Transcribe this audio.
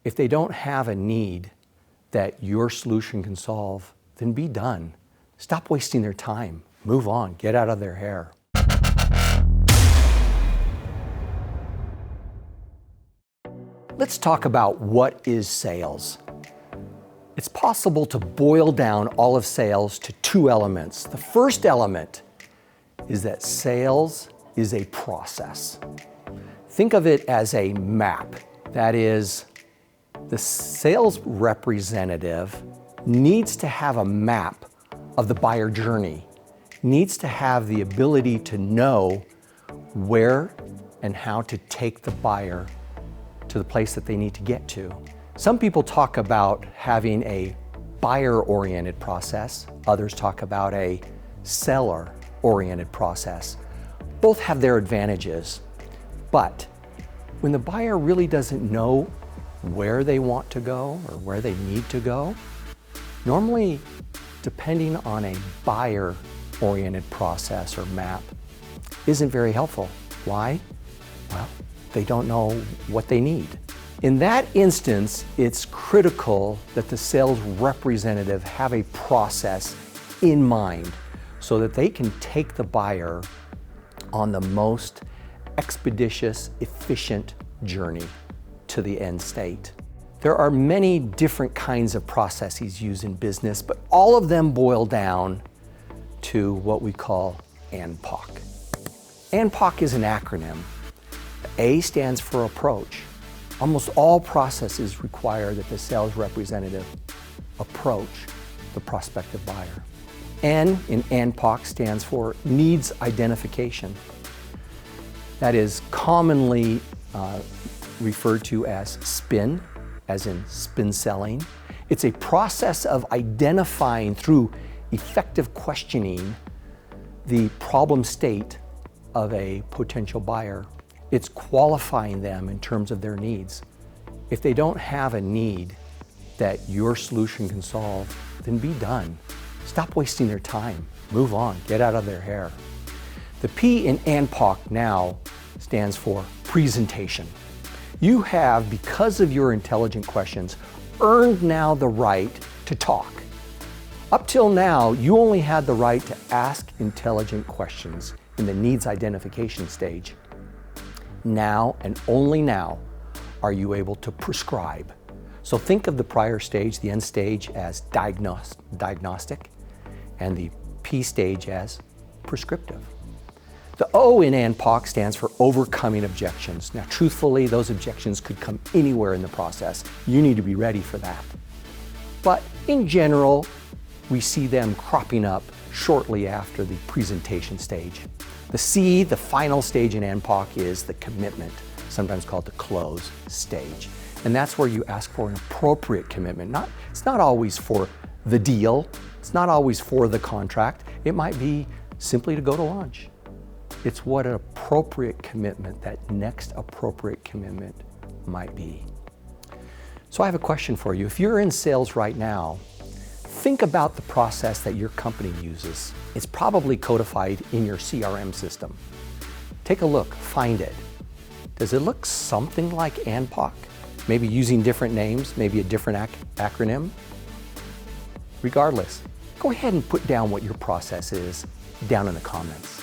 If they don't have a need that your solution can solve, then be done. Stop wasting their time. Move on. Get out of their hair. Let's talk about what is sales. It's possible to boil down all of sales to two elements. The first element is that sales is a process. Think of it as a map. That is, the sales representative needs to have a map of the buyer journey, needs to have the ability to know where and how to take the buyer to the place that they need to get to. Some people talk about having a buyer-oriented process. Others talk about a seller-oriented process. Both have their advantages, but when the buyer really doesn't know where they want to go or where they need to go, normally, depending on a buyer-oriented process or map, isn't very helpful. Why? Well, they don't know what they need. In that instance, it's critical that the sales representative have a process in mind so that they can take the buyer on the most expeditious, efficient journey to the end state. There are many different kinds of processes used in business, but all of them boil down to what we call ANPOC. ANPOC is an acronym. A stands for approach. Almost all processes require that the sales representative approach the prospective buyer. N in ANPOC stands for needs identification. That is commonly referred to as SPIN, as in spin selling. It's a process of identifying through effective questioning the problem state of a potential buyer. It's qualifying them in terms of their needs. If they don't have a need that your solution can solve, then be done. Stop wasting their time. Move on. Get out of their hair. The P in ANPOC now stands for presentation. You have, because of your intelligent questions, earned now the right to talk. Up till now, you only had the right to ask intelligent questions in the needs identification stage. Now, and only now, are you able to prescribe. So think of the prior stage, the N stage, as diagnostic, and the P stage as prescriptive. The O in ANPOC stands for overcoming objections. Now, truthfully, those objections could come anywhere in the process. You need to be ready for that. But in general, we see them cropping up shortly after the presentation stage. The C, the final stage in ANPOC, is the commitment, sometimes called the close stage. And that's where you ask for an appropriate commitment. It's not always for the deal. It's not always for the contract. It might be simply to go to lunch. It's what an appropriate commitment, that next appropriate commitment might be. So I have a question for you. If you're in sales right now, think about the process that your company uses. It's probably codified in your CRM system. Take a look, find it. Does it look something like ANPOC? Maybe using different names, maybe a different acronym? Regardless, go ahead and put down what your process is down in the comments.